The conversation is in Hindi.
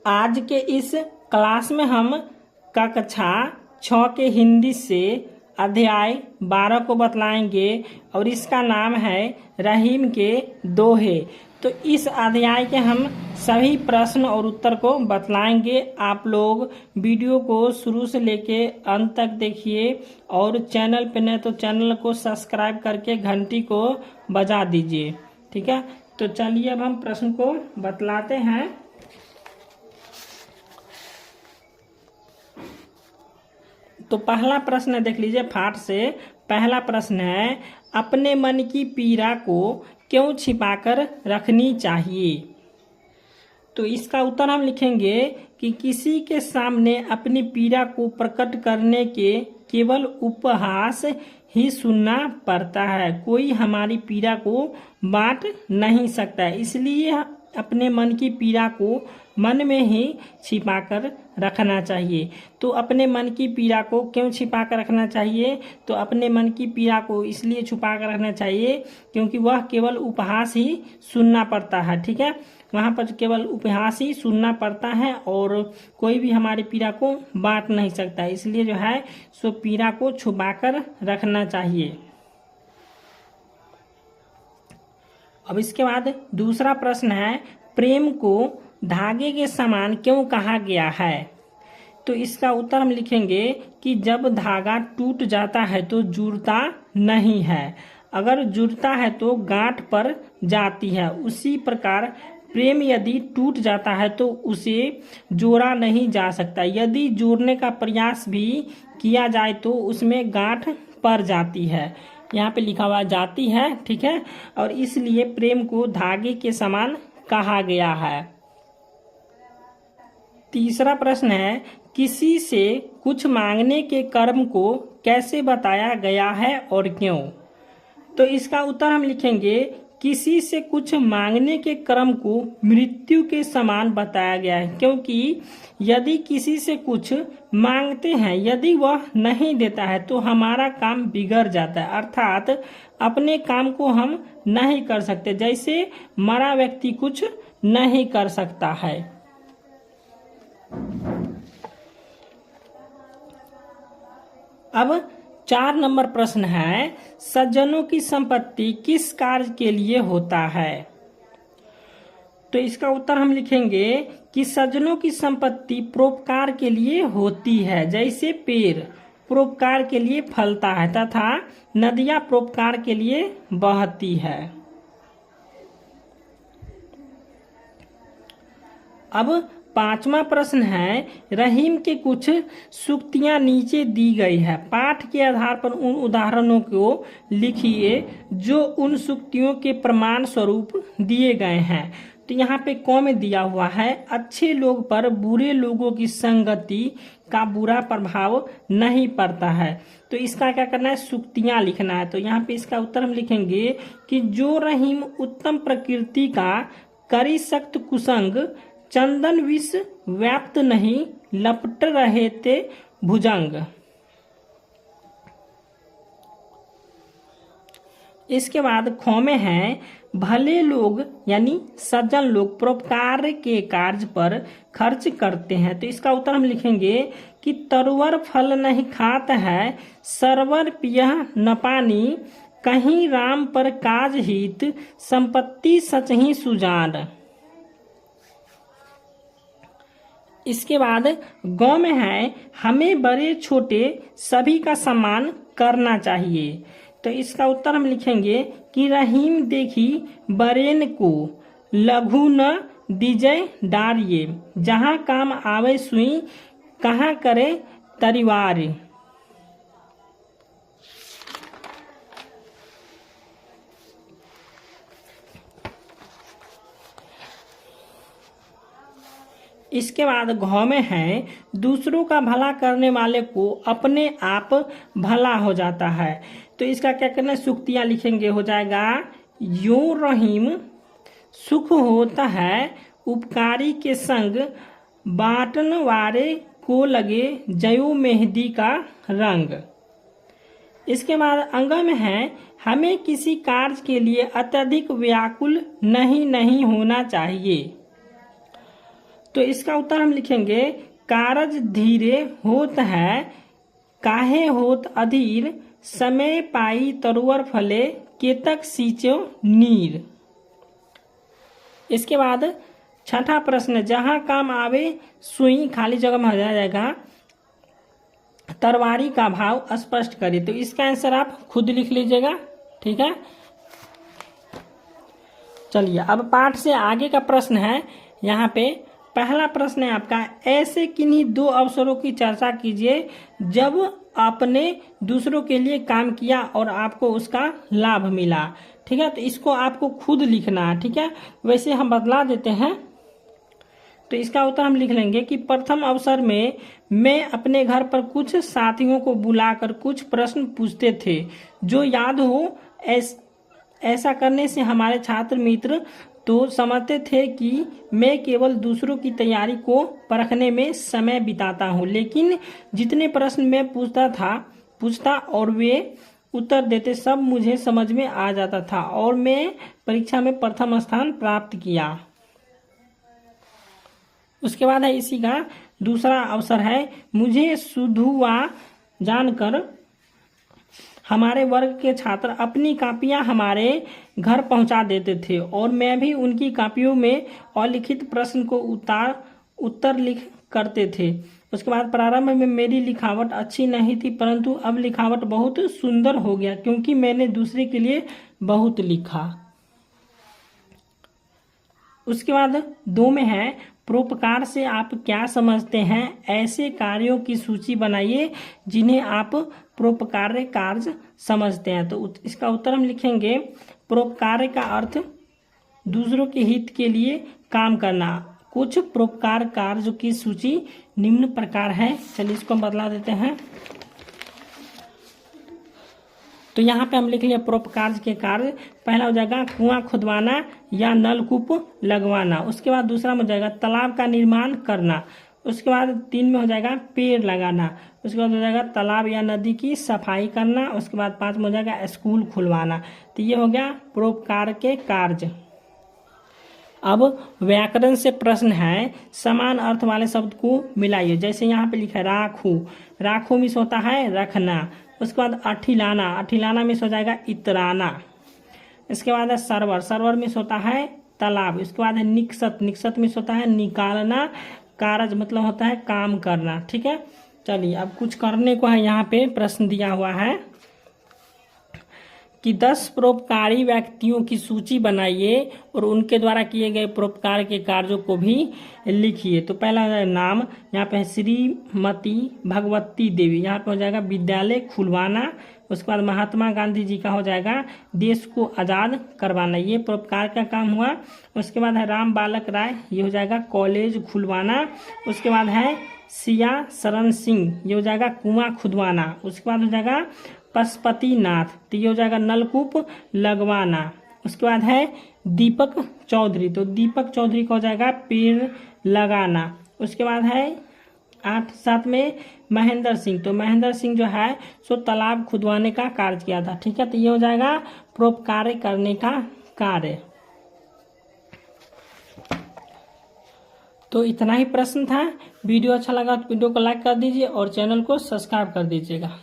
आज के इस क्लास में हम कक्षा 6 के हिंदी से अध्याय 12 को बतलाएंगे और इसका नाम है रहीम के दोहे। तो इस अध्याय के हम सभी प्रश्न और उत्तर को बतलाएंगे। आप लोग वीडियो को शुरू से लेके अंत तक देखिए और चैनल पे नए तो चैनल को सब्सक्राइब करके घंटी को बजा दीजिए। ठीक है, तो चलिए अब हम प्रश्न को बतलाते हैं। तो पहला प्रश्न देख लीजिए फाट से। पहला प्रश्न है, अपने मन की पीड़ा को क्यों छिपाकर रखनी चाहिए? तो इसका उत्तर हम लिखेंगे कि किसी के सामने अपनी पीड़ा को प्रकट करने के केवल उपहास ही सुनना पड़ता है। कोई हमारी पीड़ा को बांट नहीं सकता है, इसलिए अपने मन की पीड़ा को मन में ही छिपाकर रखना चाहिए। तो अपने मन की पीड़ा को क्यों छिपाकर रखना चाहिए? तो अपने मन की पीड़ा को इसलिए छुपा कर रखना चाहिए क्योंकि वह केवल उपहास ही सुनना पड़ता है। ठीक है, वहाँ पर केवल उपहास ही सुनना पड़ता है और कोई भी हमारी पीड़ा को बांट नहीं सकता, इसलिए जो है सो पीड़ा को छुपाकर रखना चाहिए। अब इसके बाद दूसरा प्रश्न है, प्रेम को धागे के समान क्यों कहा गया है? तो इसका उत्तर हम लिखेंगे कि जब धागा टूट जाता है तो जुड़ता नहीं है, अगर जुड़ता है तो गांठ पर जाती है। उसी प्रकार प्रेम यदि टूट जाता है तो उसे जोड़ा नहीं जा सकता। यदि जोड़ने का प्रयास भी किया जाए तो उसमें गांठ पड़ जाती है। यहाँ पे लिखा हुआ जाती है। ठीक है, और इसलिए प्रेम को धागे के समान कहा गया है। तीसरा प्रश्न है, किसी से कुछ मांगने के कर्म को कैसे बताया गया है और क्यों? तो इसका उत्तर हम लिखेंगे, किसी से कुछ मांगने के कर्म को मृत्यु के समान बताया गया है, क्योंकि यदि किसी से कुछ मांगते हैं, यदि वह नहीं देता है तो हमारा काम बिगड़ जाता है, अर्थात अपने काम को हम नहीं कर सकते, जैसे मरा व्यक्ति कुछ नहीं कर सकता है। अब 4 नंबर प्रश्न है, सज्जनों की संपत्ति किस कार्य के लिए होता है? तो इसका उत्तर हम लिखेंगे कि सज्जनों की संपत्ति परोपकार के लिए होती है, जैसे पेड़ परोपकार के लिए फलता है तथा नदियां परोपकार के लिए बहती है। अब 5वां प्रश्न है, रहीम के कुछ सूक्तियां नीचे दी गई है, पाठ के आधार पर उन उदाहरणों को लिखिए जो उन सूक्तियों के प्रमाण स्वरूप दिए गए हैं। तो यहाँ पे क में दिया हुआ है, अच्छे लोग पर बुरे लोगों की संगति का बुरा प्रभाव नहीं पड़ता है। तो इसका क्या करना है, सूक्तियां लिखना है। तो यहाँ पे इसका उत्तर हम लिखेंगे कि जो रहीम उत्तम प्रकृति का करी सख्त कुसंग, चंदन विष व्याप्त नहीं लपट रहे थे भुजंग। इसके बाद ख में है, भले लोग यानी सज्जन लोग परोपकार के कार्य पर खर्च करते हैं। तो इसका उत्तर हम लिखेंगे कि तरवर फल नहीं खात है, सरवर पियह न पानी, कहीं राम पर काज हित, संपत्ति सच ही सुजान। इसके बाद गौ में है, हमें बड़े छोटे सभी का सम्मान करना चाहिए। तो इसका उत्तर हम लिखेंगे कि रहीम देखी बरेन को, लघु न दीजय डारिये, जहाँ काम आवे सुई, कहाँ करे तरिवार। इसके बाद घ में है, दूसरों का भला करने वाले को अपने आप भला हो जाता है। तो इसका क्या करना है, सूक्तियां लिखेंगे। हो जाएगा, यो रहीम सुख होता है उपकारी के संग, बांटन वारे को लगे जयो मेहंदी का रंग। इसके बाद अंग में है, हमें किसी कार्य के लिए अत्यधिक व्याकुल नहीं होना चाहिए। तो इसका उत्तर हम लिखेंगे कारज धीरे होत है, काहे होत अधीर, समय पाई तरुवर फले, केतक सींचो नीर। इसके बाद छठा प्रश्न, जहां काम आवे सुई खाली जगह में हो जाएगा तरवारी का भाव स्पष्ट करिए। तो इसका आंसर आप खुद लिख लीजिएगा, ठीक है। चलिए अब पाठ से आगे का प्रश्न है। यहाँ पे पहला प्रश्न है आपका, ऐसे किन्हीं दो अवसरों की चर्चा कीजिए जब आपने दूसरों के लिए काम किया और आपको उसका लाभ मिला, ठीक है। तो इसको आपको खुद लिखना है, ठीक है। वैसे हम बदला देते हैं। तो इसका उत्तर हम लिख लेंगे कि प्रथम अवसर में मैं अपने घर पर कुछ साथियों को बुलाकर कुछ प्रश्न पूछते थे जो याद हो। ऐसा करने से हमारे छात्र मित्र तो समझते थे कि मैं केवल दूसरों की तैयारी को परखने में समय बिताता हूँ, लेकिन जितने प्रश्न मैं पूछता और वे उत्तर देते सब मुझे समझ में आ जाता था और मैं परीक्षा में प्रथम स्थान प्राप्त किया। उसके बाद है इसी का दूसरा अवसर है, मुझे सुधुआ जानकर हमारे वर्ग के छात्र अपनी कापियां हमारे घर पहुंचा देते थे और मैं भी उनकी कापियों में अलिखित प्रश्न को उत्तर लिख करते थे। उसके बाद प्रारंभ में मेरी लिखावट अच्छी नहीं थी, परंतु अब लिखावट बहुत सुंदर हो गया क्योंकि मैंने दूसरे के लिए बहुत लिखा। उसके बाद 2 में है, परोपकार से आप क्या समझते हैं? ऐसे कार्यों की सूची बनाइए जिन्हें आप परोपकार्य कार्य समझते हैं। तो इसका उत्तर हम लिखेंगे, परोपकार्य का अर्थ दूसरों के हित के लिए काम करना। कुछ परोपकार कार्य की सूची निम्न प्रकार है। चलिए इसको हम बदला देते हैं। तो यहाँ पे हम लिख लिया परोपकार के कार्य। पहला हो जाएगा कुआं खुदवाना या नलकूप लगवाना। उसके बाद दूसरा हो जाएगा तालाब का निर्माण करना। उसके बाद 3 में हो जाएगा पेड़ लगाना। उसके बाद हो जाएगा तालाब या नदी की सफाई करना। उसके बाद 5 में हो जाएगा स्कूल खुलवाना। तो ये हो गया परोपकार के कार्य। अब व्याकरण से प्रश्न है, समान अर्थ वाले शब्द को मिलाइए। जैसे यहाँ पे लिखा है राखू, राखू में होता है रखना। उसके बाद अठिलाना, अठिलाना में हो जाएगा इतराना। इसके बाद है सरवर, सरवर में होता है तालाब। इसके बाद है निकसत, निकसत में होता है निकालना। कारज मतलब होता है काम करना, ठीक है। चलिए अब कुछ करने को है। यहाँ पे प्रश्न दिया हुआ है कि 10 परोपकारी व्यक्तियों की सूची बनाइए और उनके द्वारा किए गए परोपकार के कार्यों को भी लिखिए। तो पहला है नाम, यहाँ पे है श्रीमती भगवती देवी, यहाँ पे हो जाएगा विद्यालय खुलवाना। उसके बाद महात्मा गांधी जी का हो जाएगा देश को आज़ाद करवाना, ये परोपकार का काम हुआ। उसके बाद है राम बालक राय, ये हो जाएगा कॉलेज खुलवाना। उसके बाद है सिया शरण सिंह, ये हो जाएगा कुआं खुदवाना। उसके बाद हो जाएगा पशुपतिनाथ, तो ये हो जाएगा नलकूप लगवाना। उसके बाद है दीपक चौधरी, तो दीपक चौधरी का हो जाएगा पेड़ लगाना। उसके बाद है 8-7 में महेंद्र सिंह, तो महेंद्र सिंह जो है सो तालाब खुदवाने का कार्य किया था, ठीक है। तो ये हो जाएगा परोपकार करने का कार्य। तो इतना ही प्रश्न था। वीडियो अच्छा लगा तो वीडियो को लाइक कर दीजिए और चैनल को सब्सक्राइब कर दीजिएगा।